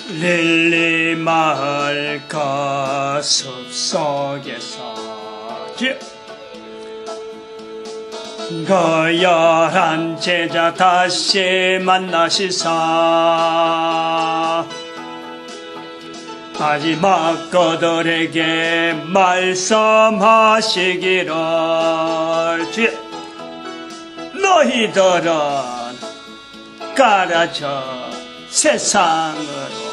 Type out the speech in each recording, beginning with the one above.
릴리 마을 거숲속에서 거열한 제자 다시 만나시사 마지막 그들에게 말씀하시기를 너희들은 가라져 세상으로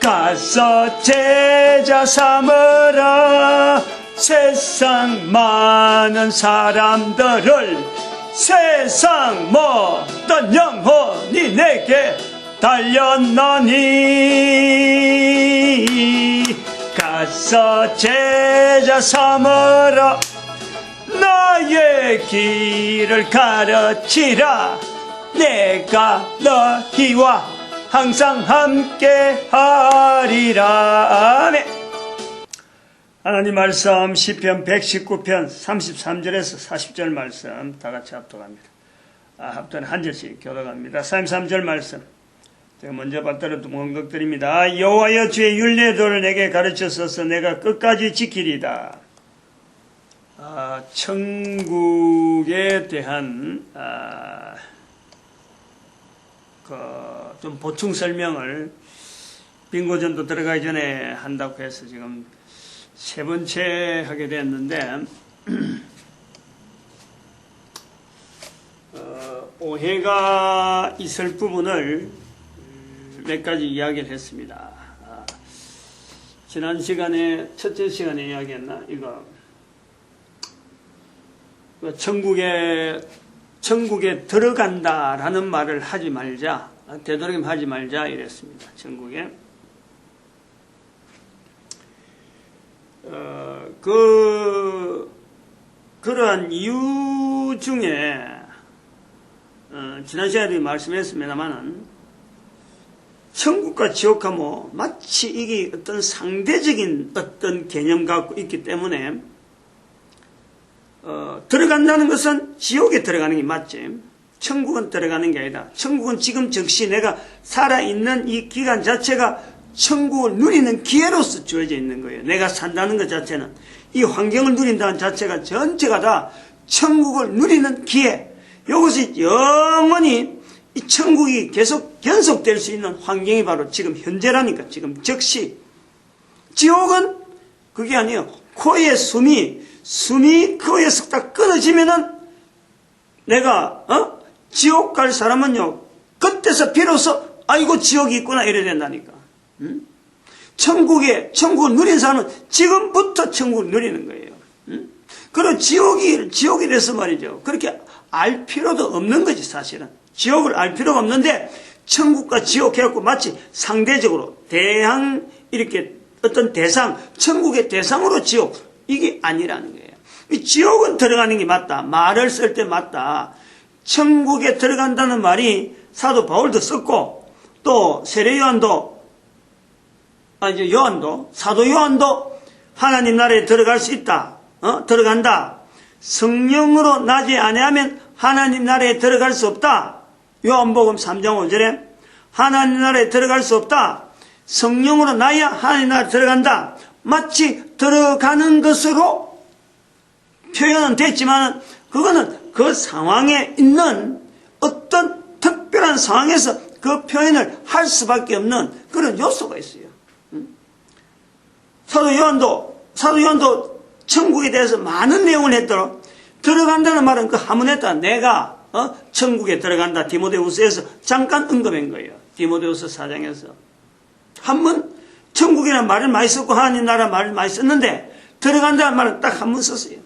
가서 제자 삼으라. 세상 많은 사람들을 세상 모든 영혼이 내게 달렸나니 가서 제자 삼으라. 너의 길을 가르치라. 내가 너희와 항상 함께 하리라. 아멘. 하나님 말씀 시편 119편 33절에서 40절 말씀 다같이 합독합니다. 합독은 한 절씩 교독합니다. 33절 말씀 제가 먼저 받들어 동원극드립니다. 여호와여 주의 율례도를 내게 가르쳐서서 내가 끝까지 지키리다. 천국에 대한 좀 보충 설명을 빙고전도 들어가기 전에 한다고 해서 지금 세 번째 하게 됐는데 오해가 있을 부분을 몇 가지 이야기를 했습니다. 지난 시간에 첫째 시간에 이야기했나 이거 천국에 들어간다라는 말을 하지 말자, 되도록이면 하지 말자 이랬습니다. 천국에 그러한 이유 중에 지난 시간에 말씀했습니다만은 천국과 지옥하고 마치 이게 어떤 상대적인 어떤 개념 갖고 있기 때문에 들어간다는 것은 지옥에 들어가는 게 맞지. 천국은 들어가는 게 아니다. 천국은 지금 즉시 내가 살아있는 이 기간 자체가 천국을 누리는 기회로서 주어져 있는 거예요. 내가 산다는 것 자체는 이 환경을 누린다는 자체가 전체가 다 천국을 누리는 기회. 이것이 영원히 이 천국이 계속 연속될 수 있는 환경이 바로 지금 현재라니까. 지금 즉시. 지옥은 그게 아니에요. 코에 숨이 코에서 딱 끊어지면은 내가 지옥 갈 사람은요 그때서 비로소 아이고 지옥이 있구나 이래야 된다니까. 천국을 누린 사람은 지금부터 천국을 누리는 거예요. 그리고 지옥이 돼서 말이죠. 그렇게 알 필요도 없는 거지 사실은. 지옥을 알 필요가 없는데 천국과 지옥 해갖고 마치 상대적으로 이렇게 어떤 대상, 천국의 대상으로 지옥 이게 아니라는 거예요. 이 지옥은 들어가는 게 맞다. 말을 쓸 때 맞다. 천국에 들어간다는 말이 사도 바울도 썼고 또 세례 요한도 사도 요한도 하나님 나라에 들어갈 수 있다. 들어간다. 성령으로 나지 아니하면 하나님 나라에 들어갈 수 없다. 요한복음 3장 5절에 하나님 나라에 들어갈 수 없다. 성령으로 나야 하나님 나라에 들어간다. 마치 들어가는 것으로 표현은 됐지만 그거는 그 상황에 있는 어떤 특별한 상황에서 그 표현을 할 수밖에 없는 그런 요소가 있어요. 사도 요한도 천국에 대해서 많은 내용을 했더라. 들어간다는 말은 그 하문했다. 내가 천국에 들어간다. 디모데후서에서 잠깐 언급한 거예요. 디모데후서 4장에서 한번 천국이라는 말을 많이 썼고 하나님 나라 말을 많이 썼는데 들어간다는 말은 딱 한 번 썼어요.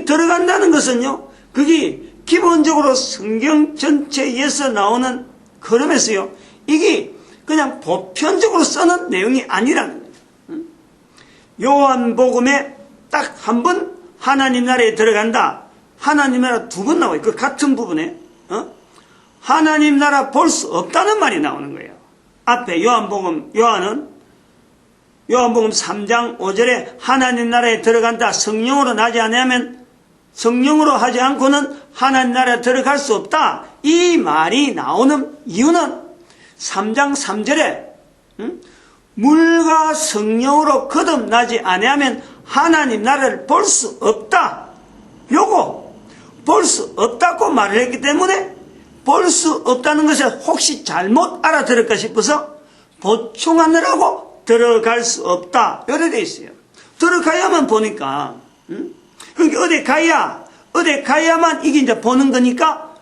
들어간다는 것은요 그게 기본적으로 성경 전체에서 나오는 그러면서요 이게 그냥 보편적으로 쓰는 내용이 아니라는 거예요. 요한복음에 딱 한 번 하나님 나라에 들어간다. 하나님 나라 두 번 나와요. 그 같은 부분에 하나님 나라 볼 수 없다는 말이 나오는 거예요. 앞에 요한복음 3장 5절에 하나님 나라에 들어간다. 성령으로 하지 않고는 하나님 나라에 들어갈 수 없다. 이 말이 나오는 이유는 3장 3절에 물과 성령으로 거듭나지 아니하면 하나님 나라를 볼 수 없다. 요거 볼 수 없다고 말을 했기 때문에 볼 수 없다는 것을 혹시 잘못 알아들을까 싶어서 보충하느라고 들어갈 수 없다. 이렇게 돼 있어요. 들어가야만 보니까. 그러니까 어디 가야만 이게 이제 보는 거니까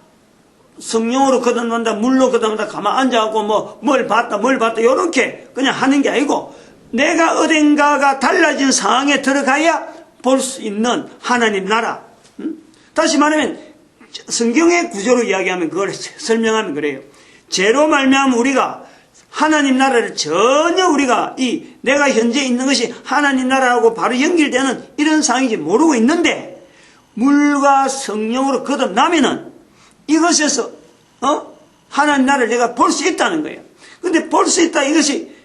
성령으로 거듭난다, 물로 거듭난다, 가만 앉아갖고 뭘 봤다, 요렇게 그냥 하는 게 아니고 내가 어딘가가 달라진 상황에 들어가야 볼 수 있는 하나님 나라. 다시 말하면 성경의 구조로 이야기하면 그걸 설명하면 그래요. 죄로 말미암아 우리가 하나님 나라를 전혀 우리가 내가 현재 있는 것이 하나님 나라하고 바로 연결되는 이런 상황인지 모르고 있는데 물과 성령으로 거듭나면은 이것에서 하나님 나라를 내가 볼 수 있다는 거예요. 근데 볼 수 있다 이것이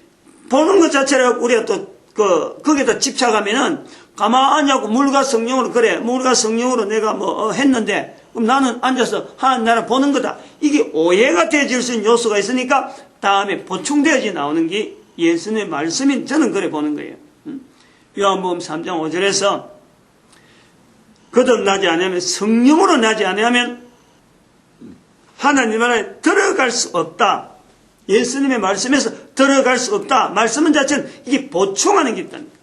보는 것 자체를 우리가 또 거기다 집착하면은 가만히 앉고 물과 성령으로 그래 물과 성령으로 내가 했는데 그럼 나는 앉아서 하나님 나라 보는 거다. 이게 오해가 되어질 수 있는 요소가 있으니까 다음에 보충되어지 나오는 게 예수님의 말씀인 저는 그래 보는 거예요. 요한복음 3장 5절에서 거듭나지 않으면 성령으로 나지 않으면 하나님 나라에 들어갈 수 없다. 예수님의 말씀에서 들어갈 수 없다. 말씀은 자체는 이게 보충하는 게 있다는 거예요.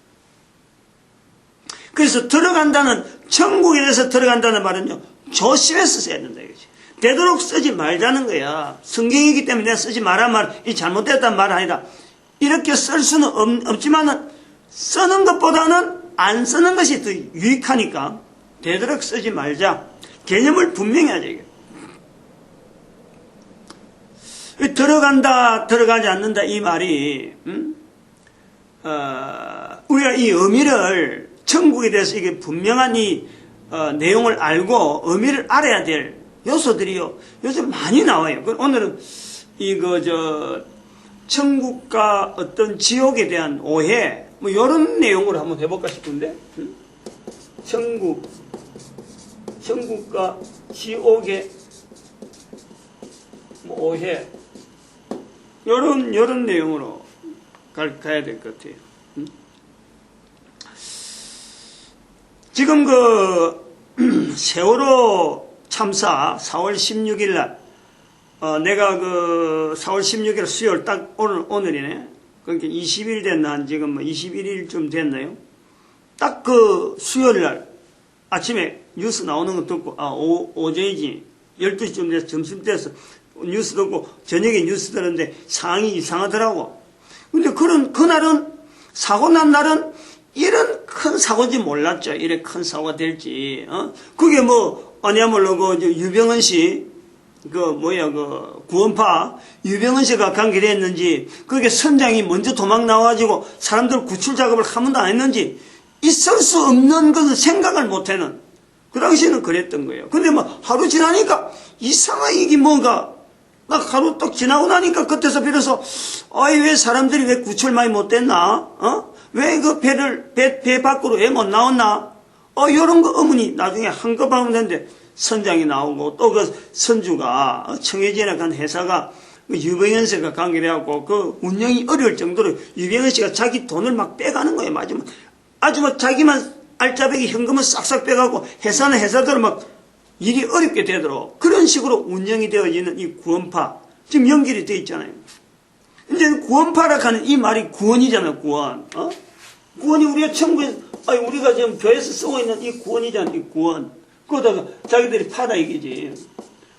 그래서 들어간다는 천국에 대해서 들어간다는 말은요 조심해서 써야 된다 이거지. 되도록 쓰지 말자는 거야. 성경이기 때문에 내가 쓰지 말란 말, 이 잘못됐다는 말 아니다. 이렇게 쓸 수는 없지만은 쓰는 것보다는 안 쓰는 것이 더 유익하니까 되도록 쓰지 말자. 개념을 분명히 하자 이게. 들어간다, 들어가지 않는다 이 말이 우리가 이 의미를 천국에 대해서 이게 분명한 내용을 알고 의미를 알아야 될 요소들이요 요즘 많이 나와요. 오늘은 천국과 어떤 지옥에 대한 오해 이런 내용으로 한번 해볼까 싶은데 천국과 지옥의 오해 이런 내용으로 가야 될 것 같아요. 지금 세월호 참사 4월 16일 날 내가 4월 16일 수요일 딱 오늘이네. 그러니까 20일 됐나 지금 21일쯤 됐나요? 딱 수요일 날 아침에 뉴스 나오는 거 듣고 오전이지 12시쯤 돼서 점심 때서 뉴스 듣고 저녁에 뉴스 들었는데 상황이 이상하더라고. 근데 그날은 사고 난 날은 이런 큰 사고인지 몰랐죠. 이래 큰 사고가 될지. 그게 아니야말로 유병헌 씨 구원파 유병헌 씨가 관계됐는지 그게 선장이 먼저 도망 나와가지고 사람들 구출 작업을 한 번도 안 했는지 있을 수 없는 것을 생각을 못하는 그 당시에는 그랬던 거예요. 근데 하루 지나니까 이상하게 이게 뭔가 막 하루 딱 지나고 나니까 그때서 비로소 왜 사람들이 왜 구출 많이 못됐나? 왜 배 밖으로 왜 못 나왔나? 요런 거 의문이 나중에 한꺼번에 되는데 선장이 나오고 또 선주가 청해진에 간 회사가 유병헌 씨가 관계돼갖고 운영이 어려울 정도로 유병헌 씨가 자기 돈을 막 빼가는 거예요. 아주 자기만 알짜배기 현금을 싹싹 빼가고 회사는 회사대로 막 일이 어렵게 되도록 그런 식으로 운영이 되어지는 이 구원파 지금 연결이 되어 있잖아요. 이제 구원파라 하는 이 말이 구원이잖아요. 구원. 구원이 우리가 천국에 우리가 지금 교회에서 쓰고 있는 이 구원이잖아요. 이 구원. 그러다가 자기들이 파다 이기지.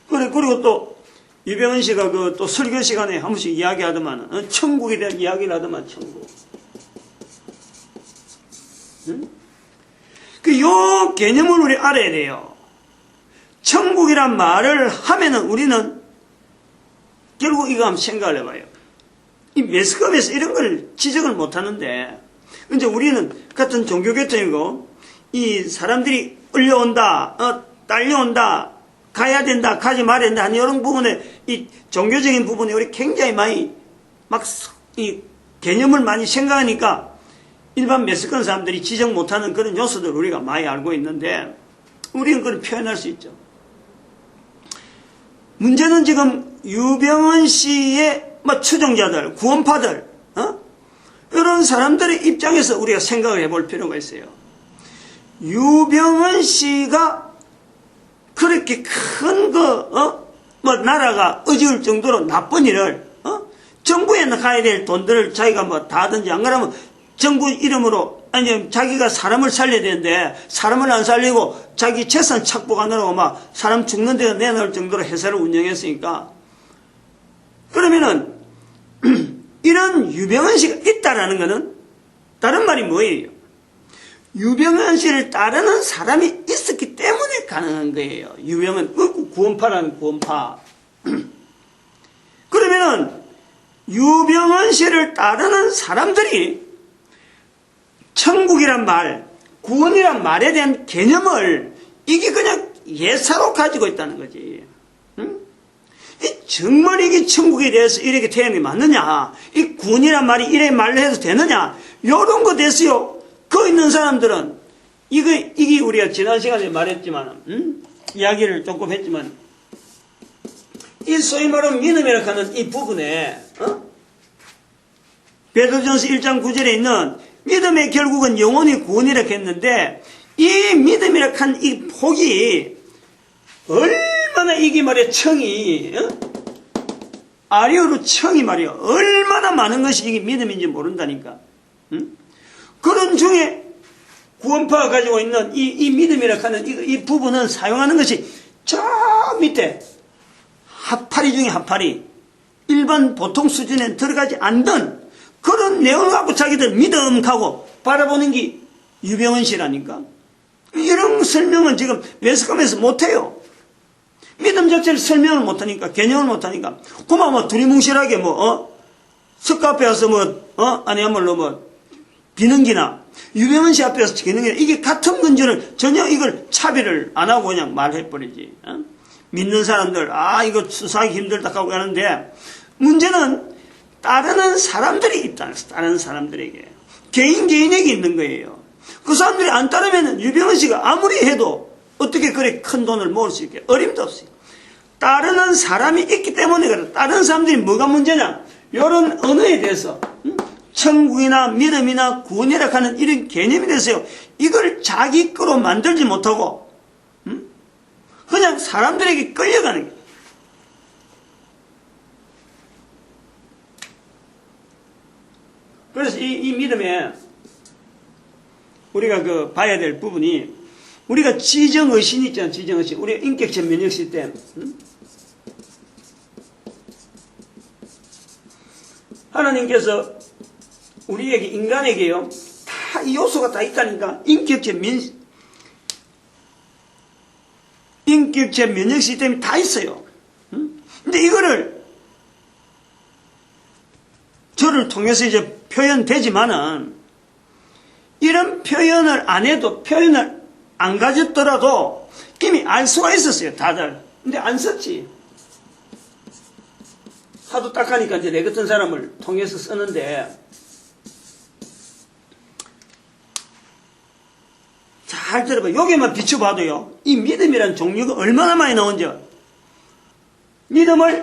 그리고 또 유병헌 씨가 또 설교 시간에 한 번씩 이야기하더만 천국에 대한 이야기를 하더만 천국. 요 개념을 우리 알아야 돼요. 천국이란 말을 하면은 우리는 결국 이거 한번 생각을 해봐요. 이 매스컴에서 이런 걸 지적을 못 하는데, 이제 우리는 같은 종교계통이고, 이 사람들이 끌려온다, 딸려온다, 가야 된다, 가지 말아야 된다 하는 이런 부분에, 이 종교적인 부분에 우리 굉장히 많이 이 개념을 많이 생각하니까 일반 매스컴 사람들이 지적 못하는 그런 요소들을 우리가 많이 알고 있는데, 우리는 그걸 표현할 수 있죠. 문제는 지금 유병헌 씨의 뭐 추종자들, 구원파들, 이런 사람들의 입장에서 우리가 생각을 해볼 필요가 있어요. 유병헌 씨가 그렇게 큰 뭐 나라가 어지울 정도로 나쁜 일을, 정부에 가야 될 돈들을 자기가 뭐 다 하든지, 안 그러면 정부 이름으로, 아니, 자기가 사람을 살려야 되는데, 사람을 안 살리고 자기 재산 착복하느라고 막 사람 죽는 데 내놓을 정도로 회사를 운영했으니까. 그러면은, 이런 유병헌 씨가 있다라는 것은 다른 말이 뭐예요? 유병헌 씨를 따르는 사람이 있었기 때문에 가능한 거예요. 유병헌, 구원파라는 구원파. 그러면은 유병헌 씨를 따르는 사람들이 천국이란 말, 구원이란 말에 대한 개념을 이게 그냥 예사로 가지고 있다는 거지. 정말 이게 천국에 대해서 이렇게 태양이 맞느냐? 이 구원이란 말이 이래 말로 해도 되느냐? 요런 거 됐어요. 그 있는 사람들은 이게 우리가 지난 시간에 말했지만, 이야기를 조금 했지만, 이 소위 말하는 믿음이라고 하는 이 부분에, 베드로전서 1장 9절에 있는 믿음의 결국은 영원히 구원이라고 했는데, 이 믿음이라고 한 이 폭이 얼마나 이게 말이야 청이, 아리오로 청이 말이야 얼마나 많은 것이 이게 믿음인지 모른다니까. 그런 중에 구원파가 가지고 있는 이 믿음이라고 하는 이 부분은 사용하는 것이 저 밑에 하파리 중에 하파리, 일반 보통 수준에 들어가지 않던 그런 내용을 갖고 자기들 믿음하고 바라보는 게 유병헌 씨라니까. 이런 설명은 지금 매스컴에서 못해요. 믿음 자체를 설명을 못하니까, 개념을 못하니까. 그만 뭐 두리뭉실하게 석가 앞에 와서 아니야말로 비능기나 유병헌 씨 앞에서 기능기나 이게 같은 건지를 전혀 이걸 차별을 안 하고 그냥 말해버리지. 믿는 사람들, 이거 수사하기 힘들다 하고 하는데, 문제는 따르는 사람들이 있다는 거예요. 다른 사람들에게. 개인에게 있는 거예요. 그 사람들이 안 따르면 유병헌 씨가 아무리 해도 어떻게 그래 큰 돈을 모을 수 있게 어림도 없어요. 따르는 사람이 있기 때문에 그래. 다른 사람들이 뭐가 문제냐? 이런 언어에 대해서 천국이나 믿음이나 구원이라 하는 이런 개념에 대해서요. 이걸 자기 거로 만들지 못하고 그냥 사람들에게 끌려가는 거예요. 그래서 이 믿음에 우리가 봐야 될 부분이, 우리가 지정의식이 있잖아, 지정의식. 우리가 인격체 면역 시스템. 하나님께서 우리에게, 인간에게요, 다 이 요소가 다 있다니까. 인격체 면역 시스템이 다 있어요. 근데 이거를 저를 통해서 이제 표현되지만은, 이런 표현을 안 해도, 표현을 안 가졌더라도 이미 알 수가 있었어요, 다들. 근데 안 썼지. 하도 딱하니까 이제 내 같은 사람을 통해서 쓰는데, 잘 들어봐. 여기만 비춰봐도요, 이 믿음이라는 종류가 얼마나 많이 나온지. 믿음을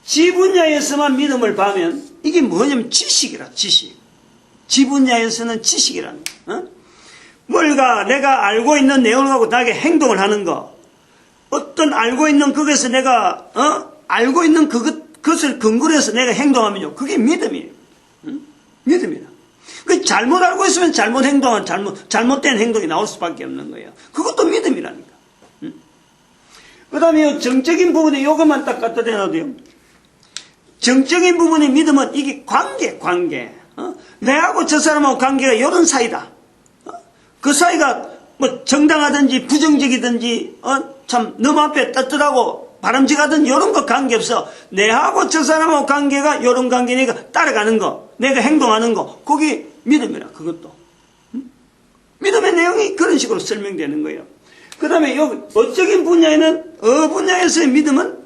지 분야에서만 믿음을 봐면 이게 뭐냐면 지식이라, 지식. 지 분야에서는 지식이라는 거. 뭘가 내가 알고 있는 내용을 갖고 나에게 행동을 하는 거, 어떤 알고 있는 그것에서 내가 알고 있는 그것을 근거로 해서 내가 행동하면요, 그게 믿음이에요. 믿음이다. 그 잘못 알고 있으면 잘못 행동한 잘못된 행동이 나올 수밖에 없는 거예요. 그것도 믿음이라니까. 그 다음에 정적인 부분에 이것만 딱 갖다 대놔도요, 정적인 부분의 믿음은 이게 관계. 내하고 저 사람하고 관계가 이런 사이다. 그 사이가 뭐 정당하든지 부정적이든지 참 너무 앞에 떳떳하고 바람직하든 이런 거 관계없어. 내하고 저 사람하고 관계가 이런 관계니까 따라가는 거, 내가 행동하는 거, 그게 믿음이라. 그것도 믿음의 내용이 그런 식으로 설명되는 거예요. 그 다음에 여기 어적인 분야에는 분야에서의 믿음은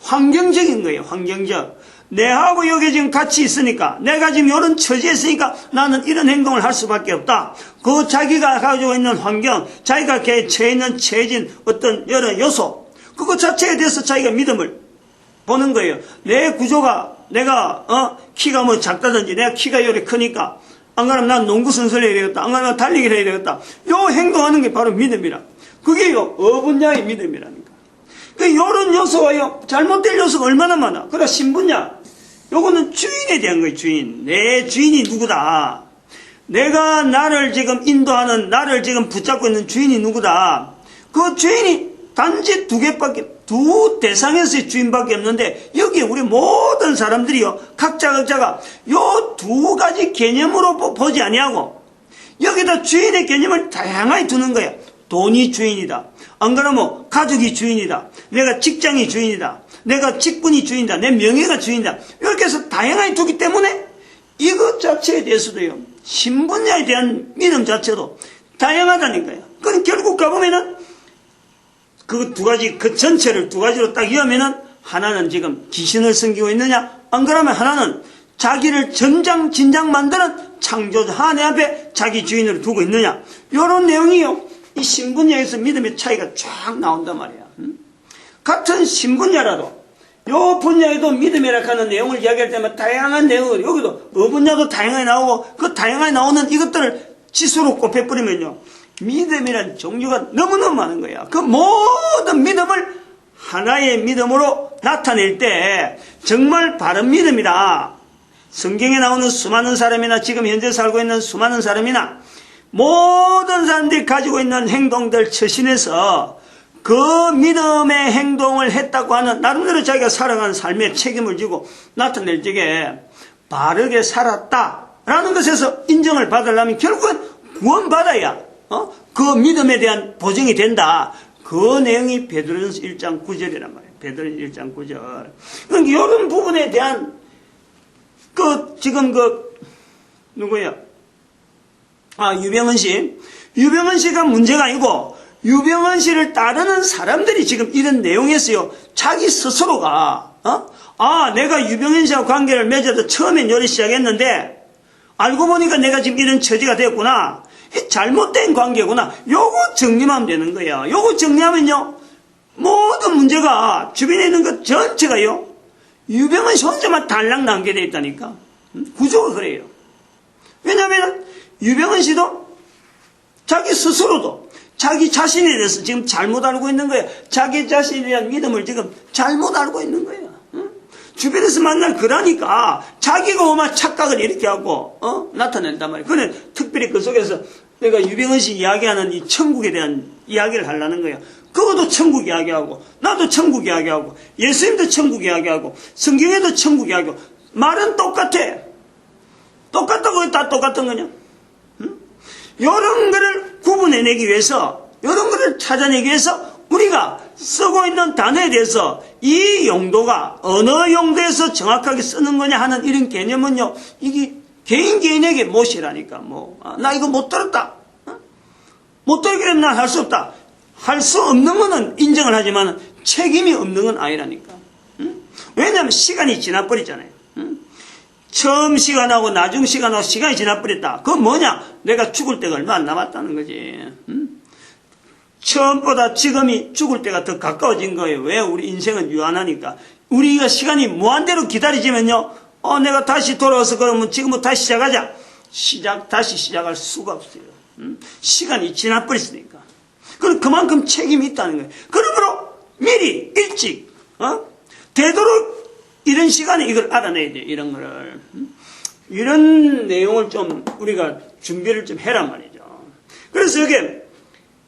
환경적인 거예요. 환경적. 내하고 여기 지금 같이 있으니까, 내가 지금 이런 처지에 있으니까 나는 이런 행동을 할 수밖에 없다. 그 자기가 가지고 있는 환경, 자기가 처해 있는 처해진 어떤 여러 요소, 그것 자체에 대해서 자기가 믿음을 보는 거예요. 내 구조가, 내가, 키가 뭐 작다든지, 내가 키가 요리 크니까, 안 그러면 난 농구 선수를 해야 되겠다. 안 그러면 달리기를 해야 되겠다. 요 행동하는 게 바로 믿음이라. 그게요, 어분야의 믿음이라니까. 요런 요소가요, 잘못된 요소가 얼마나 많아. 그래, 신분야. 요거는 주인에 대한 거예요, 주인. 내 주인이 누구다. 내가 나를 지금 인도하는, 나를 지금 붙잡고 있는 주인이 누구다. 그 주인이 단지 두 대상에서의 주인밖에 없는데, 여기에 우리 모든 사람들이요, 각자가 요 두 가지 개념으로 보지 아니하고, 여기다 주인의 개념을 다양하게 두는 거야. 돈이 주인이다. 안 그러면 가족이 주인이다. 내가 직장이 주인이다. 내가 직분이 주인이다. 내 명예가 주인이다. 이렇게 해서 다양하게 두기 때문에 이것 자체에 대해서도요, 신분야에 대한 믿음 자체도 다양하다니까요. 그럼 결국 가보면은 그 두 가지, 그 전체를 두 가지로 딱 이으면은 하나는 지금 귀신을 섬기고 있느냐, 안 그러면 하나는 자기를 진장 만드는 창조주 하나님 앞에 자기 주인으로 두고 있느냐. 이런 내용이요, 이 신분야에서 믿음의 차이가 쫙 나온단 말이야. 같은 신분야라도 요 분야에도 믿음이라 하는 내용을 이야기할 때마다 다양한 내용을, 여기도 분야도 다양하게 나오고, 그 다양하게 나오는 이것들을 지수로 곱해버리면요, 믿음이란 종류가 너무너무 많은 거야. 그 모든 믿음을 하나의 믿음으로 나타낼 때 정말 바른 믿음이다. 성경에 나오는 수많은 사람이나 지금 현재 살고 있는 수많은 사람이나 모든 사람들이 가지고 있는 행동들 처신해서 그 믿음의 행동을 했다고 하는, 나름대로 자기가 살아가는 삶에 책임을 지고 나타낼 적에 바르게 살았다라는 것에서 인정을 받으려면 결국은 구원받아야 그 믿음에 대한 보증이 된다. 그 내용이 베드로전서 1장 9절이란 말이에요. 베드로전서 1장 9절. 그러니까 이런 부분에 대한 지금 누구야? 유병헌 씨. 유병헌 씨가 문제가 아니고, 유병헌 씨를 따르는 사람들이 지금 이런 내용에서요, 자기 스스로가, 내가 유병헌 씨와 관계를 맺어도 처음엔 요리 시작했는데, 알고 보니까 내가 지금 이런 처지가 됐구나. 잘못된 관계구나. 요거 정리하면 되는 거야. 요거 정리하면요, 모든 문제가 주변에 있는 것 전체가요, 유병헌 씨 혼자만 달랑 남게 돼 있다니까. 구조가 그래요. 왜냐하면 유병헌 씨도 자기 스스로도 자기 자신에 대해서 지금 잘못 알고 있는 거예요. 자기 자신에 대한 믿음을 지금 잘못 알고 있는 거예요. 주변에서 만날 그러니까 자기가 오만 착각을 이렇게 하고 나타낸단 말이에요. 그는 특별히 그 속에서 내가 유병헌 씨 이야기하는 이 천국에 대한 이야기를 하려는 거예요. 그것도 천국 이야기하고, 나도 천국 이야기하고, 예수님도 천국 이야기하고, 성경에도 천국 이야기하고, 말은 똑같아. 똑같다고 다 똑같은 거냐? 이런 거를 구분해내기 위해서, 이런 거를 찾아내기 위해서 우리가 쓰고 있는 단어에 대해서 이 용도가 어느 용도에서 정확하게 쓰는 거냐 하는 이런 개념은요, 이게 개인에게 못이라니까. 나 이거 못 들었다. 못 들게 되면 난 할 수 없다. 할 수 없는 거는 인정을 하지만 책임이 없는 건 아니라니까. 왜냐하면 시간이 지나버리잖아요. 처음 시간하고 나중 시간하고 시간이 지나버렸다. 그건 뭐냐? 내가 죽을 때가 얼마 안 남았다는 거지. 처음보다 지금이 죽을 때가 더 가까워진 거예요. 왜? 우리 인생은 유한하니까. 우리가 시간이 무한대로 기다리지면요, 내가 다시 돌아와서 그러면 지금부터 다시 시작하자. 다시 시작할 수가 없어요. 시간이 지나버렸으니까. 그럼 그만큼 책임이 있다는 거예요. 그러므로 미리 일찍 되도록 이런 시간에 이걸 알아내야 돼요. 이런 거를. 이런 내용을 좀 우리가 준비를 좀 해란 말이죠. 그래서 여기에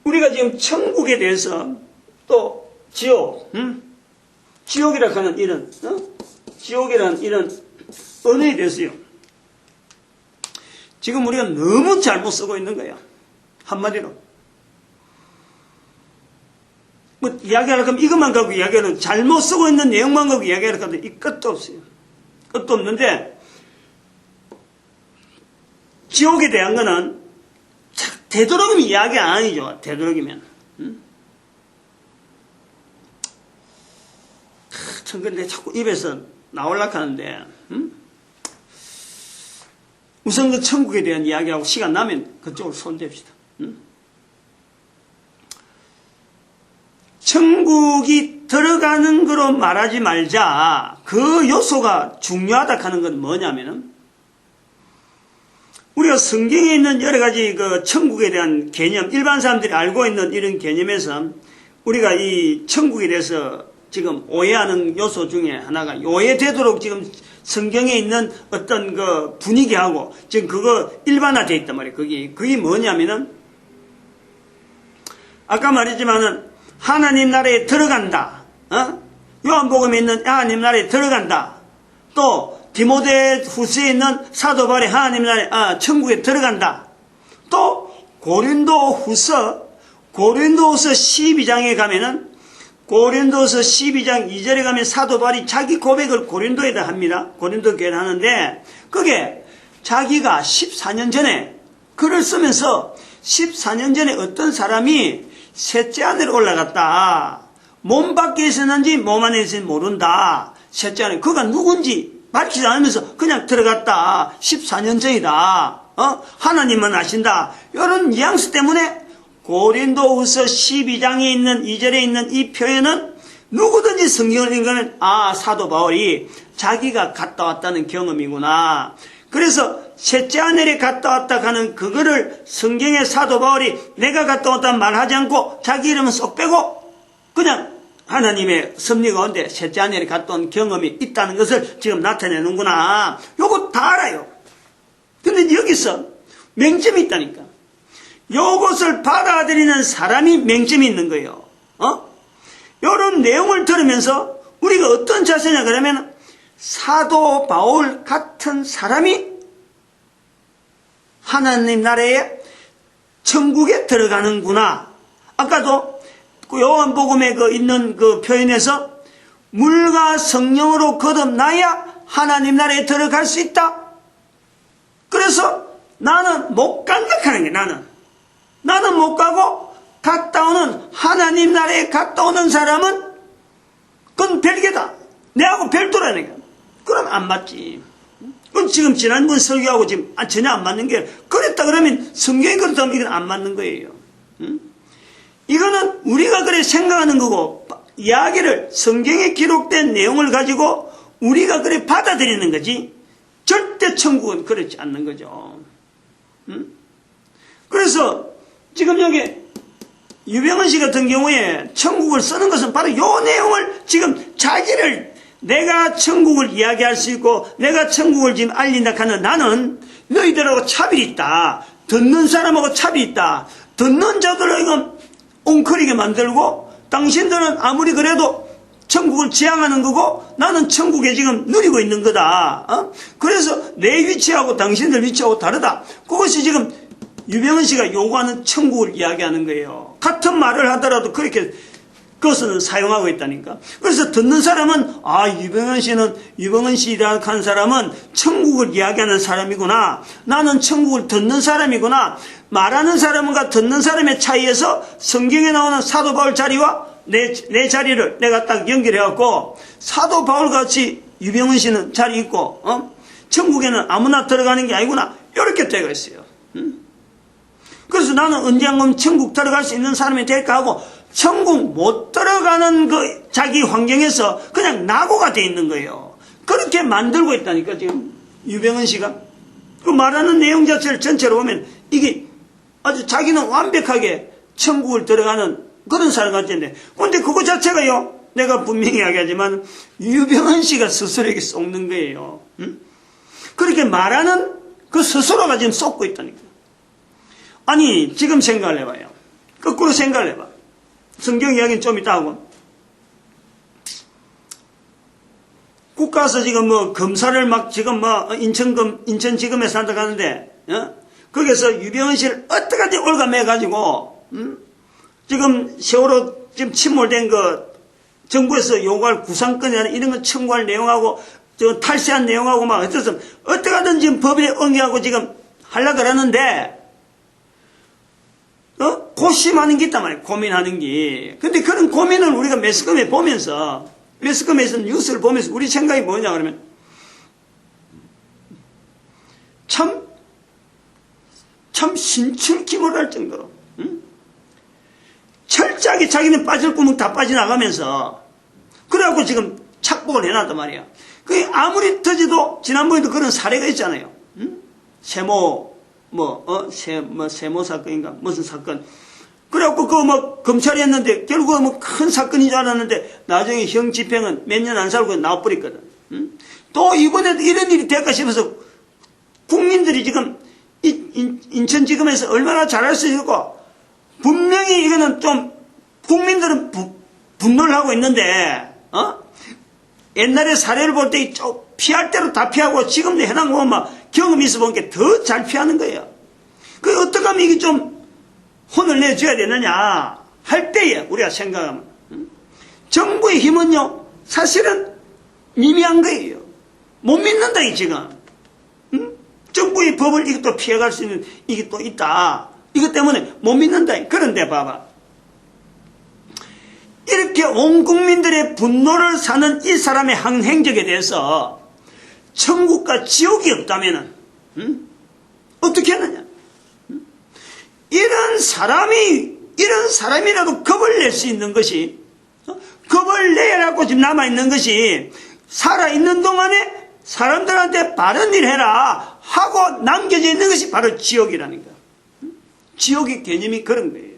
우리가 지금 천국에 대해서 또 지옥, 지옥이라 하는 이런 지옥이라는 이런 언어에 대해서요, 지금 우리가 너무 잘못 쓰고 있는 거야. 한마디로 이야기하려고 하면 이것만 갖고 이야기하는, 잘못 쓰고 있는 내용만 갖고 이야기하려고 하면 이 끝도 없어요. 끝도 없는데, 지옥에 대한 거는 되도록이면 이야기 안 하죠. 되도록이면. 참, 근데 자꾸 입에서 나오려고 하는데, 우선 그 천국에 대한 이야기하고 시간 나면 그쪽으로 손댑시다. 천국이 들어가는 거로 말하지 말자. 그 요소가 중요하다 하는 건 뭐냐면은, 우리가 성경에 있는 여러 가지 그 천국에 대한 개념, 일반 사람들이 알고 있는 이런 개념에서 우리가 이 천국에 대해서 지금 오해하는 요소 중에 하나가, 오해되도록 지금 성경에 있는 어떤 그 분위기하고 지금 그거 일반화되어 있단 말이에요. 그게 뭐냐면은, 아까 말했지만은 하나님 나라에 들어간다. 요한복음에 있는 하나님 나라에 들어간다. 또 디모데 후서에 있는 사도 바울이 하나님 나라에 천국에 들어간다. 또 고린도후서 12장에 가면은, 고린도서 12장 2절에 가면 사도 바울이 자기 고백을 고린도에다 합니다. 고린도 교회에 하는데, 그게 자기가 14년 전에 글을 쓰면서 14년 전에 어떤 사람이 셋째 하늘에 올라갔다. 몸 밖에 있었는지 몸 안에 있었는지 모른다. 셋째 하늘, 그가 누군지 밝히지 않으면서 그냥 들어갔다. 14년 전이다. 하나님은 아신다. 이런 뉘앙스 때문에 고린도후서 12장에 있는 2절에 있는 이 표현은 누구든지 성경을 읽으면 사도 바울이 자기가 갔다 왔다는 경험이구나. 그래서 셋째 하늘에 갔다 왔다 하는 그거를 성경의 사도 바울이 내가 갔다 왔다는 말하지 않고 자기 이름은 쏙 빼고 그냥 하나님의 섭리 가운데 셋째 하늘에 갔다 온 경험이 있다는 것을 지금 나타내는구나. 요거 다 알아요. 근데 여기서 맹점이 있다니까. 요것을 받아들이는 사람이 맹점이 있는 거예요. 요런 내용을 들으면서 우리가 어떤 자세냐 그러면, 사도 바울 같은 사람이 하나님 나라에 천국에 들어가는구나. 아까도 그 요한복음에 있는 그 표현에서 물과 성령으로 거듭나야 하나님 나라에 들어갈 수 있다. 그래서 나는 못 간다 하는 거예요. 나는 못 가고 갔다 오는, 하나님 나라에 갔다 오는 사람은 그건 별개다. 내하고 별도라는 거야. 그럼 안 맞지. 그건 지금 지난번 설교하고 지금 전혀 안 맞는 게, 그랬다 그러면 성경이 그렇다면 이건 안 맞는 거예요. 이거는 우리가 그래 생각하는 거고, 이야기를 성경에 기록된 내용을 가지고 우리가 그래 받아들이는 거지, 절대 천국은 그렇지 않는 거죠. 그래서 지금 여기 유병헌 씨 같은 경우에 천국을 쓰는 것은 바로 이 내용을 지금 자기를, 내가 천국을 이야기할 수 있고 내가 천국을 지금 알린다 하는, 나는 너희들하고 차별이 있다. 듣는 사람하고 차별이 있다. 듣는 자들을 이건 엉클리게 만들고, 당신들은 아무리 그래도 천국을 지향하는 거고 나는 천국에 지금 누리고 있는 거다. 그래서 내 위치하고 당신들 위치하고 다르다. 그것이 지금 유병헌 씨가 요구하는 천국을 이야기하는 거예요. 같은 말을 하더라도 그렇게 그것은 사용하고 있다니까. 그래서 듣는 사람은 유병헌 씨라 한 사람은 천국을 이야기하는 사람이구나. 나는 천국을 듣는 사람이구나. 말하는 사람과 듣는 사람의 차이에서 성경에 나오는 사도 바울 자리와 내 자리를 내가 딱 연결해갖고, 사도 바울 같이 유병헌 씨는 자리 있고, 천국에는 아무나 들어가는 게 아니구나. 이렇게 되어 있어요. 그래서 나는 언젠가 천국 들어갈 수 있는 사람이 될까 하고, 천국 못 들어가는 그 자기 환경에서 그냥 낙오가 돼 있는 거예요. 그렇게 만들고 있다니까, 지금 유병헌 씨가. 그 말하는 내용 자체를 전체로 보면 이게 아주 자기는 완벽하게 천국을 들어가는 그런 사람 같은데, 근데 그거 자체가요, 내가 분명히 이야기하지만 유병헌 씨가 스스로에게 속는 거예요. 그렇게 말하는 그 스스로가 지금 속고 있다니까. 아니, 지금 생각을 해봐요. 거꾸로 생각을 해봐. 성경 이야기는 좀 이따 하고. 국가에서 지금 검사를 막 지금 인천지검에서 한다고 하는데, 거기서 유병헌 씨를 어떡하지 올가매가지고, 지금 세월호 지금 침몰된 정부에서 요구할 구상권이나 이런 거 청구할 내용하고, 탈세한 내용하고 막 어떻게든 지금 법에 응해하고 지금 하려고 그러는데, 고심하는 게 있단 말이에요. 고민하는 게. 근데 그런 고민을 우리가 매스컴에 보면서, 매스컴에서 뉴스를 보면서 우리 생각이 뭐냐 그러면, 참 신출기몰할 정도로, 철저하게 자기는 빠질 구멍 다 빠져나가면서, 그래갖고 지금 착복을 해놨단 말이야. 그 아무리 터져도 지난번에도 그런 사례가 있잖아요. 응? 세모 세모 사건인가 무슨 사건. 그래갖고 검찰이 했는데 결국은 큰 사건인 줄 알았는데 나중에 형 집행은 몇 년 안 살고 나와버렸거든. 응? 또 이번에도 이런 일이 될까 싶어서 국민들이 지금 인천지검에서 얼마나 잘할 수 있고 분명히 이거는 좀 국민들은 분노를 하고 있는데 옛날에 사례를 볼 때 피할 대로 다 피하고 지금도 해당 보면 막 경험이 있어 보니까 더 잘 피하는 거예요. 그 어떻게 하면 이게 좀 혼을 내줘야 되느냐 할 때에 우리가 생각하면 정부의 힘은요 사실은 미미한 거예요. 못 믿는다 이 지금. 정부의 법을 이것도 피해갈 수 있는 이게 또 있다. 이것 때문에 못 믿는다. 그런데 봐봐. 이렇게 온 국민들의 분노를 사는 이 사람의 행적에 대해서 천국과 지옥이 없다면은 어떻게 하느냐? 이런 사람이라도 겁을 낼 수 있는 것이 겁을 내라고 지금 남아있는 것이 살아있는 동안에 사람들한테 바른 일 해라 하고 남겨져 있는 것이 바로 지옥이라니까. 지옥의 개념이 그런 거예요.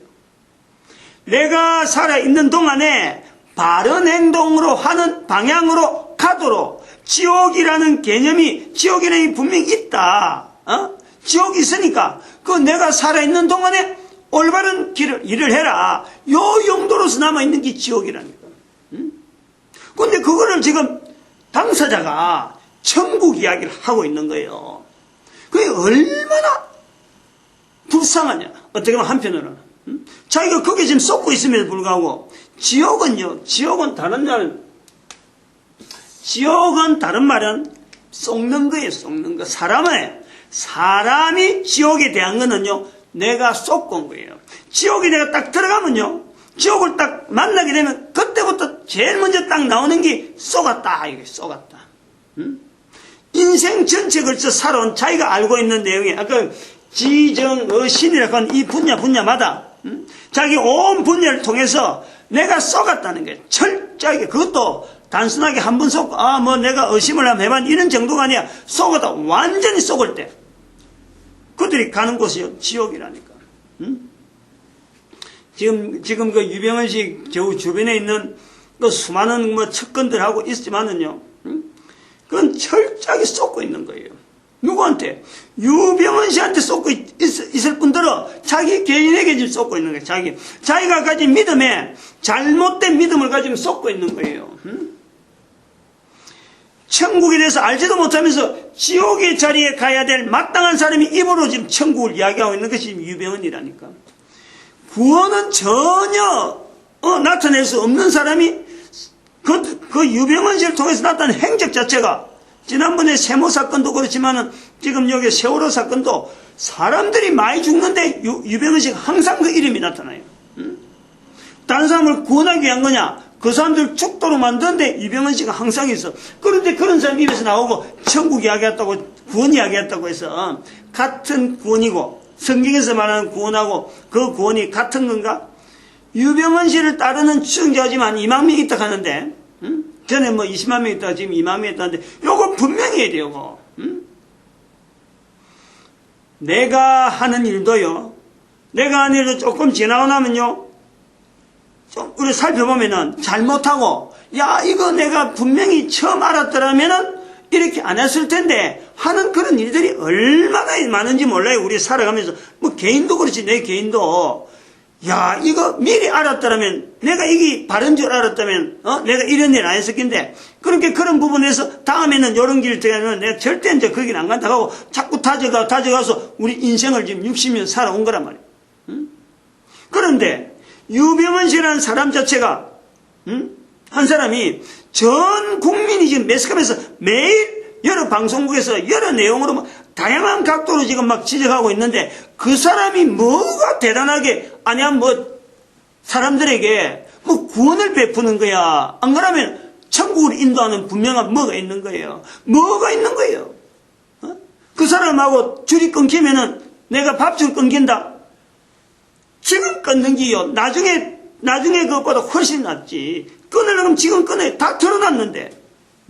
내가 살아있는 동안에 바른 행동으로 하는 방향으로 가도록 지옥이라는 개념이 분명히 있다. 지옥이 있으니까 그 내가 살아있는 동안에 올바른 일을 해라. 요 용도로서 남아있는 게 지옥이라니까. 그런데 그거를 지금 당사자가 천국 이야기를 하고 있는 거예요. 그게 얼마나 불쌍하냐. 어떻게 보면 한편으로는 자기가 거기에 지금 쏟고 있음에도 불구하고 지옥은 다른 말은 쏟는 거예요. 쏟는 거. 사람이 지옥에 대한 거는요 내가 쏟고 온 거예요. 지옥에 내가 딱 들어가면요 지옥을 딱 만나게 되면 그때부터 제일 먼저 딱 나오는 게 쏘갔다. 이게 쏘갔다. 인생 전체에 걸쳐 살아온 자기가 알고 있는 내용이 아까 지정의신이라고 하는 이 분야마다 자기 온 분야를 통해서 내가 쏘갔다는 거예요. 철저하게. 그것도 단순하게 한 번 쏘고 내가 의심을 한번 해봤는데 이런 정도가 아니야. 쏘갔다. 완전히 쏘을 때 그들이 가는 곳이 지옥이라니까. 지금 그 유병헌 씨 주변에 있는 그 수많은 측근들하고 있지만은요 그건 철저하게 쏟고 있는 거예요. 누구한테? 유병헌 씨한테 쏟고 있을 뿐더러 자기 개인에게 지금 쏟고 있는 거예요. 자기가 가진 믿음에 잘못된 믿음을 가지고 쏟고 있는 거예요. 천국에 대해서 알지도 못하면서 지옥의 자리에 가야 될 마땅한 사람이 입으로 지금 천국을 이야기하고 있는 것이 유병헌이라니까. 구원은 전혀 나타낼 수 없는 사람이 그 유병헌 씨를 통해서 나타난 행적 자체가 지난번에 세모 사건도 그렇지만은 지금 여기 세월호 사건도 사람들이 많이 죽는데 유병헌 씨가 항상 그 이름이 나타나요. 다른 사람을 구원하기 위한 거냐? 그 사람들 죽도록 만드는데 유병헌 씨가 항상 있어. 그런데 그런 사람 입에서 나오고 천국 이야기했다고 구원 이야기했다고 해서 같은 구원이고 성경에서 말하는 구원하고 그 구원이 같은 건가? 유병헌 씨를 따르는 추정자가 지금 한 2만 명 있다 하는데 전에 20만 명 있다가 지금 2만 명 있다는데 요거 분명히 해야 돼요. 내가 하는 일도요. 내가 하는 일도 조금 지나고 나면요. 좀 우리 살펴보면은 잘못하고 이거 내가 분명히 처음 알았더라면은 이렇게 안 했을 텐데 하는 그런 일들이 얼마나 많은지 몰라요. 우리 살아가면서 개인도 그렇지. 내 개인도 이거 미리 알았더라면 내가 이게 바른 줄 알았다면 내가 이런 일 안 했을 텐데 그렇게 그런 부분에서 다음에는 이런 길 들어가면 내가 절대 이제 거긴 안 간다고 하고 자꾸 다져가서 우리 인생을 지금 60년 살아온 거란 말이에요. 그런데 유병헌 씨라는 사람 자체가 한 사람이 전 국민이 지금 매스컴에서 매일 여러 방송국에서 여러 내용으로 다양한 각도로 지금 지적하고 있는데 그 사람이 뭐가 대단하게 사람들에게 구원을 베푸는 거야. 안 그러면 천국을 인도하는 분명한 뭐가 있는 거예요. 그 사람하고 줄이 끊기면은 내가 밥줄 끊긴다. 지금 끊는 게요. 나중에 그것보다 훨씬 낫지. 끊으려면 지금 끊어야 다 드러났는데.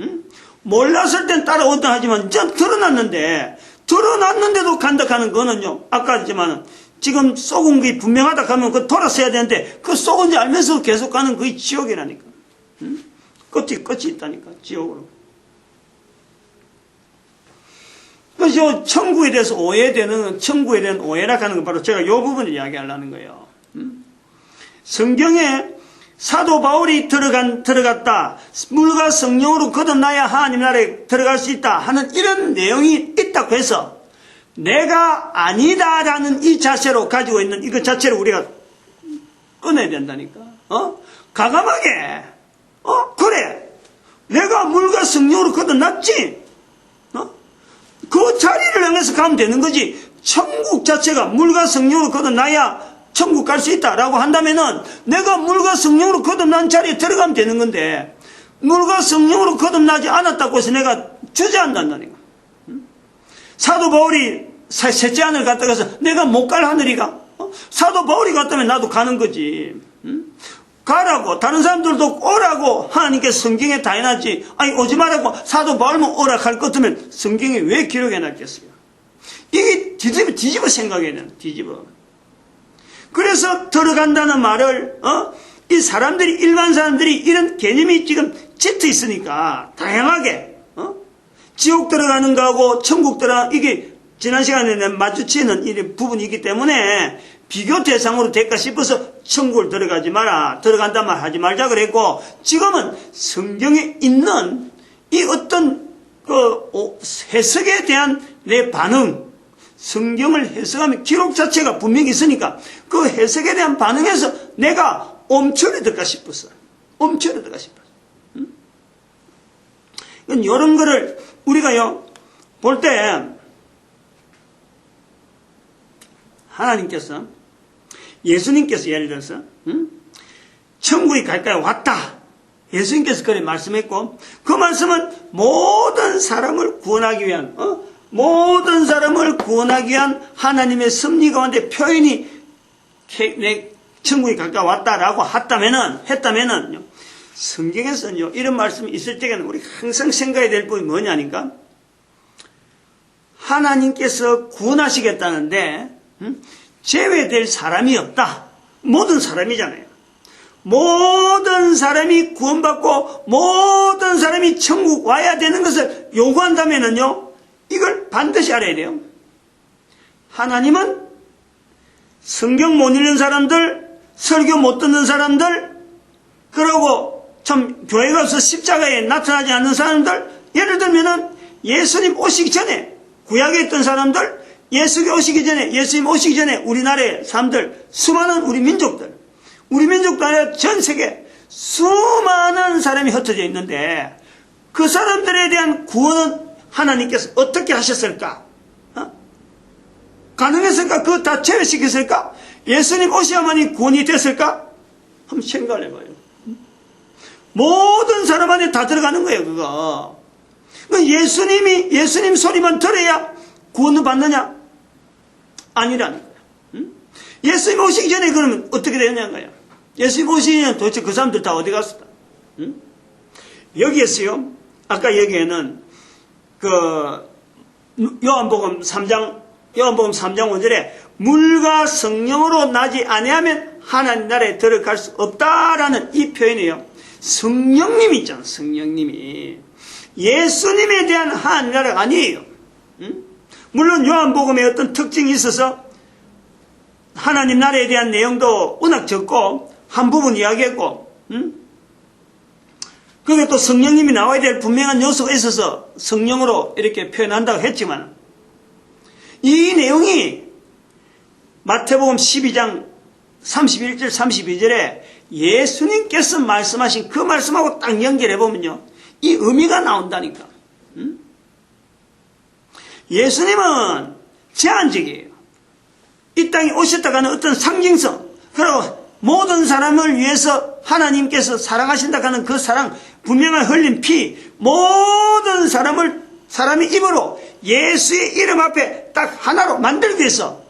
응? 몰랐을 땐 따라온다 하지만 전 드러났는데도 간다하는 거는요. 아까 했지만 지금 속은 게 분명하다 하면 그 돌아서야 되는데 그 속은지 알면서 계속 가는 그게 지옥이라니까. 응? 끝이 있다니까. 지옥으로. 그래서 천국에 대해서 천국에 대한 오해라 하는 건 바로 제가 이 부분을 이야기하려는 거예요. 성경에 사도 바울이 들어갔다. 물과 성령으로 거듭나야 하나님 나라에 들어갈 수 있다 하는 이런 내용이 있다고 해서 내가 아니다라는 이 자세로 가지고 있는 이거 자체를 우리가 끊어야 된다니까. 가감하게. 그래. 내가 물과 성령으로 거듭났지. 그 자리를 향해서 가면 되는 거지. 천국 자체가 물과 성령으로 거듭나야 천국 갈 수 있다라고 한다면은 내가 물과 성령으로 거듭난 자리에 들어가면 되는 건데 물과 성령으로 거듭나지 않았다고 해서 내가 주저한다니까. 사도 바울이 셋째 하늘 갔다 가서 내가 못 갈 하늘이가? 사도 바울이 갔다면 나도 가는 거지. 가라고 다른 사람들도 오라고 하나님께서 성경에 다 해놨지. 아니 오지 말라고 사도 바울만 오락할 것 같으면 성경에 왜 기록해놨겠어요? 이게 뒤집어 생각해야 되는 뒤집어. 그래서 들어간다는 말을 이 사람들이 일반 사람들이 이런 개념이 지금 짙어 있으니까 다양하게 지옥 들어가는 거하고 천국 들어가는 이게 지난 시간에 마주치는 이 부분이기 때문에 비교 대상으로 될까 싶어서 천국을 들어가지 마라 들어간단 말 하지 말자 그랬고 지금은 성경에 있는 이 어떤 그 해석에 대한 내 반응 성경을 해석하면 기록 자체가 분명히 있으니까 그 해석에 대한 반응에서 내가 옴츠러들까 싶었어. 이런 거를 우리가요 볼 때 하나님께서 예수님께서 예를 들어서 천국에 갈까요? 왔다. 예수님께서 그렇게 말씀했고 그 말씀은 모든 사람을 구원하기 위한 하나님의 섭리 가운데 표현이 내 천국에 가까이 왔다라고 했다면은 성경에서는요 이런 말씀이 있을 때에는 우리 항상 생각해야 될 부분이 뭐냐니까 하나님께서 구원하시겠다는데 제외될 사람이 없다. 모든 사람이잖아요. 모든 사람이 구원받고 모든 사람이 천국 와야 되는 것을 요구한다면은요 이걸 반드시 알아야 돼요. 하나님은 성경 못 읽는 사람들, 설교 못 듣는 사람들, 그리고 참 교회가 없어 십자가에 나타나지 않는 사람들, 예를 들면은 예수님 오시기 전에 구약에 있던 사람들, 예수님 오시기 전에 우리나라의 사람들, 수많은 우리 민족도 아니라 전 세계 수많은 사람이 흩어져 있는데 그 사람들에 대한 구원은 하나님께서 어떻게 하셨을까? 가능했을까? 그거 다 제외시켰을까? 예수님 오셔야만이 구원이 됐을까? 한번 생각을 해봐요. 모든 사람 안에 다 들어가는 거예요, 그거. 예수님 소리만 들어야 구원을 받느냐? 아니라는 거야. 예수님 오시기 전에 그러면 어떻게 되느냐는 거야. 예수님 오시기 전에 도대체 그 사람들 다 어디 갔을까? 여기에서요, 아까 여기에는 요한복음 3장 5절에 물과 성령으로 나지 아니하면 하나님 나라에 들어갈 수 없다라는 이 표현이에요. 성령님이 있잖아. 성령님이 예수님에 대한 하나님 나라가 아니에요. 물론 요한복음에 어떤 특징이 있어서 하나님 나라에 대한 내용도 워낙 적고 한 부분 이야기했고 그게 또 성령님이 나와야 될 분명한 요소가 있어서 성령으로 이렇게 표현한다고 했지만 이 내용이 마태복음 12장 31절 32절에 예수님께서 말씀하신 그 말씀하고 딱 연결해보면요 이 의미가 나온다니까. 예수님은 제한적이에요. 이 땅에 오셨다가는 어떤 상징성 그리고 모든 사람을 위해서 하나님께서 사랑하신다 하는 그 사랑 분명한 흘린 피 모든 사람의 입으로 예수의 이름 앞에 딱 하나로 만들기 위해서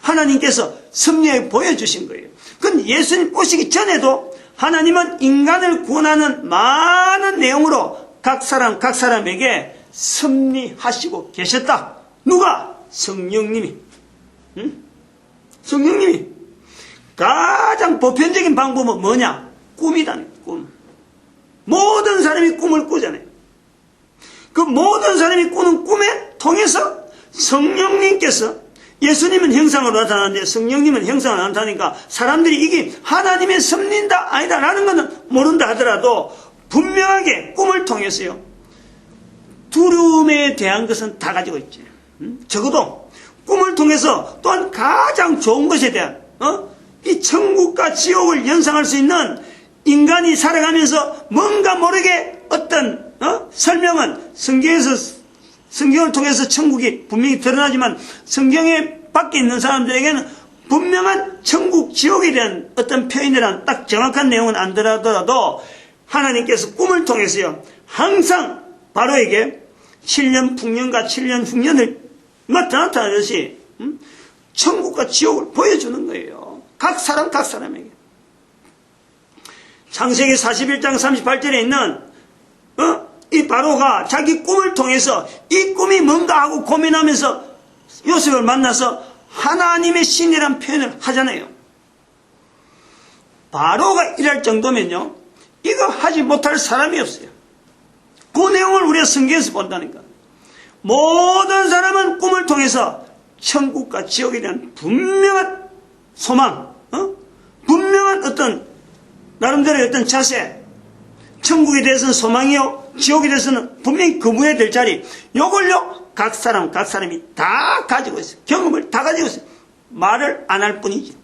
하나님께서 섭리하게 보여주신 거예요. 그건 예수님 오시기 전에도 하나님은 인간을 구원하는 많은 내용으로 각 사람에게 섭리하시고 계셨다. 누가? 성령님이. 성령님이. 가장 보편적인 방법은 뭐냐? 꿈이다네, 꿈. 모든 사람이 꿈을 꾸잖아요. 그 모든 사람이 꾸는 꿈에 통해서 성령님께서, 예수님은 형상으로 나타나는데 성령님은 형상으로 나타나니까 사람들이 이게 하나님의 섭리인다 아니다 라는 것은 모른다 하더라도 분명하게 꿈을 통해서요, 두려움에 대한 것은 다 가지고 있지. 적어도 꿈을 통해서 또한 가장 좋은 것에 대한 이 천국과 지옥을 연상할 수 있는, 인간이 살아가면서 뭔가 모르게 어떤 설명은 성경을 통해서 천국이 분명히 드러나지만 성경에 밖에 있는 사람들에게는 분명한 천국, 지옥에 대한 어떤 표현이란 딱 정확한 내용은 안 들어더라도 하나님께서 꿈을 통해서요, 항상 바로에게 7년 풍년과 7년 흉년을 나타나듯이 천국과 지옥을 보여주는 거예요. 각 사람에게. 창세기 41장 38절에 있는 이 바로가 자기 꿈을 통해서 이 꿈이 뭔가 하고 고민하면서 요셉을 만나서 하나님의 신이라는 표현을 하잖아요. 바로가 이럴 정도면요, 이거 하지 못할 사람이 없어요. 그 내용을 우리가 성경에서 본다니까. 모든 사람은 꿈을 통해서 천국과 지옥에 대한 분명한 소망, 분명한 어떤 나름대로의 어떤 자세, 천국에 대해서는 소망이요, 지옥에 대해서는 분명히 거부해야 될 자리, 요걸요 각 사람이 다 가지고 있어요. 경험을 다 가지고 있어요. 말을 안 할 뿐이지.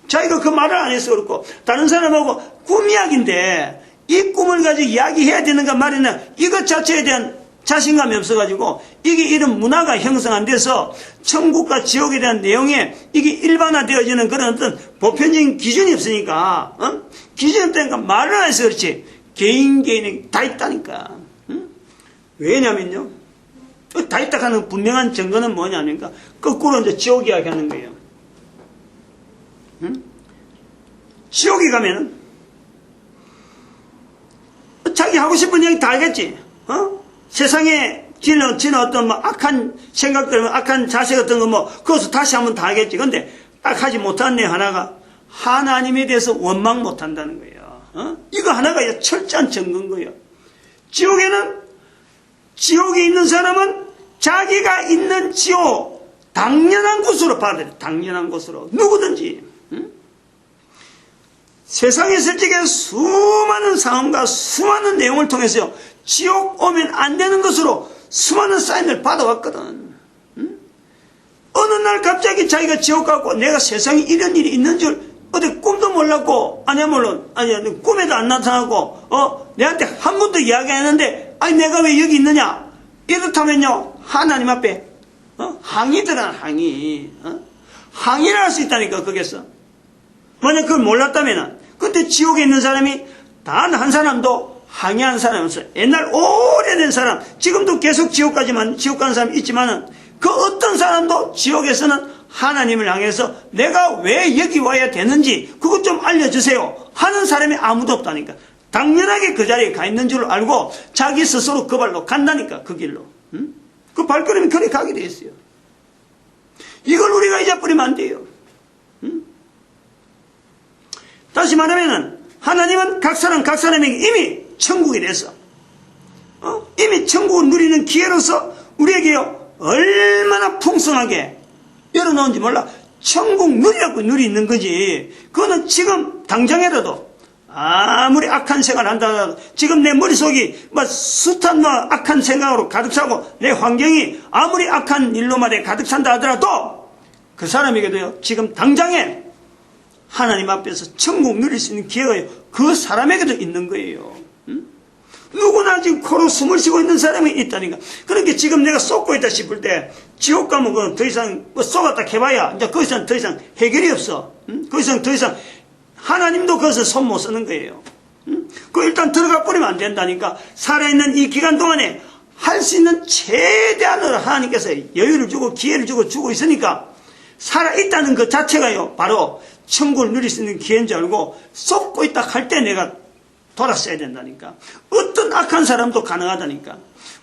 자기가 그 말을 안 해서 그렇고 다른 사람하고 꿈 이야기인데 이 꿈을 가지고 이야기해야 되는가 말이나 이것 자체에 대한 자신감이 없어가지고 이게 이런 문화가 형성 안 돼서 천국과 지옥에 대한 내용에 이게 일반화되어지는 그런 어떤 보편적인 기준이 없으니까, 기준이 없다니까 말을 안 해서 그렇지 개인이 다 있다니까. 왜냐면요, 다 있다 하는 분명한 증거는 뭐냐니까 거꾸로 이제 지옥 이야기 하는 거예요. 지옥에 가면은 자기 하고 싶은 얘기 다 알겠지. 세상에 지는 어떤 뭐 악한 생각들, 악한 자세 같은 거 뭐 그것을 다시 한번 다 알겠지. 근데 딱 하지 못한 내 하나가 하나님에 대해서 원망 못한다는 거예요. 이거 하나가 철저한 증거인 거예요. 지옥에 있는 사람은 자기가 있는 지옥 당연한 곳으로 받아들여. 당연한 곳으로 누구든지. 세상에 솔직히 수많은 상황과 수많은 내용을 통해서 지옥 오면 안 되는 것으로 수많은 사인을 받아왔거든. 어느 날 갑자기 자기가 지옥 가고 내가 세상에 이런 일이 있는 줄 어디 꿈도 몰랐고, 꿈에도 안 나타나고, 내한테 한 번도 이야기 안 했는데, 아니 내가 왜 여기 있느냐? 이렇다면요, 하나님 앞에 항의들은 항의, 항의를 할 수 있다니까. 거기서 만약 그걸 몰랐다면은, 그때 지옥에 있는 사람이 단 한 사람도 항의한 사람이 없어요. 옛날 오래된 사람, 지금도 계속 지옥 가는 사람이 있지만은 그 어떤 사람도 지옥에서는 하나님을 향해서 내가 왜 여기 와야 되는지 그것 좀 알려주세요 하는 사람이 아무도 없다니까. 당연하게 그 자리에 가 있는 줄 알고 자기 스스로 그 발로 간다니까. 그 길로. 그 발걸음이 그리 가게 돼 있어요. 이걸 우리가 잊어버리면 안 돼요. 다시 말하면은 하나님은 각 사람에게 이미 천국에 대해서 이미 천국을 누리는 기회로서 우리에게요 얼마나 풍성하게 열어놓은지 몰라. 천국 누리라고 누리는 거지. 그거는 지금 당장이라도 아무리 악한 생각을 한다 하더라도 지금 내 머릿속이 숱한 악한 생각으로 가득 차고 내 환경이 아무리 악한 일로만 가득 찬다 하더라도 그 사람에게도요 지금 당장에 하나님 앞에서 천국 누릴 수 있는 기회가 그 사람에게도 있는 거예요. 누구나 지금 코로 숨을 쉬고 있는 사람이 있다니까. 그러니까 지금 내가 쏟고 있다 싶을 때 지옥 가면 그건 더 이상 쏟았다 해봐야 이제 거기서는 더 이상 해결이 없어. 거기서는 더 이상 하나님도 거기서 손 못 쓰는 거예요. 그 일단 들어가 버리면 안 된다니까. 살아있는 이 기간 동안에 할 수 있는 최대한으로 하나님께서 여유를 주고 기회를 주고 있으니까 살아있다는 것 자체가요 바로 천국을 누릴 수 있는 기회인 줄 알고 쏟고 있다 할 때 내가 돌았어야 된다니까. 어떤 악한 사람도 가능하다니까.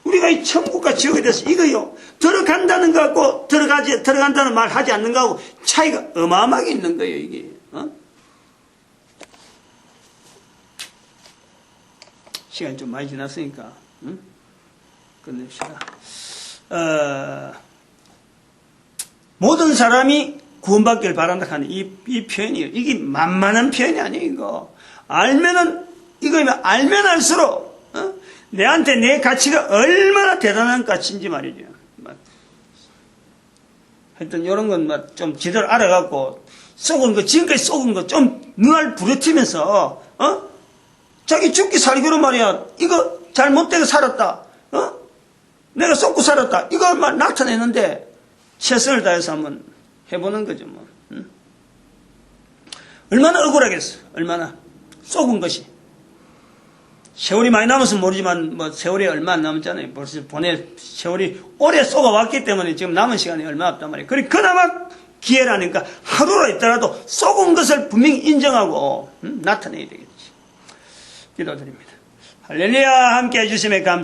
우리가 이 천국과 지옥에 대해서 이거요, 들어간다는 거하고 들어간다는 말 하지 않는 거하고 차이가 어마어마하게 있는 거예요, 이게. 시간이 좀 많이 지났으니까, 끝냅시다. 모든 사람이 구원받기를 바란다 하는 이 표현이에요. 이게 만만한 표현이 아니에요, 이거. 이거면 알면 알수록, 내한테 내 가치가 얼마나 대단한 가치인지 말이죠. 하여튼, 요런 건 좀 제대로 알아갖고, 지금까지 속은 거 좀 눈알 부러뜨면서, 자기 죽기 살기로 말이야, 이거 잘못되게 살았다, 내가 속고 살았다, 이걸만 나타내는데, 최선을 다해서 한번 해보는 거죠, 뭐. 얼마나 억울하겠어, 얼마나. 속은 것이. 세월이 많이 남아서 모르지만, 세월이 얼마 안 남았잖아요. 벌써 세월이 오래 쏘아왔기 때문에 지금 남은 시간이 얼마 없단 말이에요. 그나마 기회라니까 하루로 있더라도 쏘은 것을 분명히 인정하고, 나타내야 되겠지. 기도드립니다. 할렐루야, 함께 해주심에 감사합니다.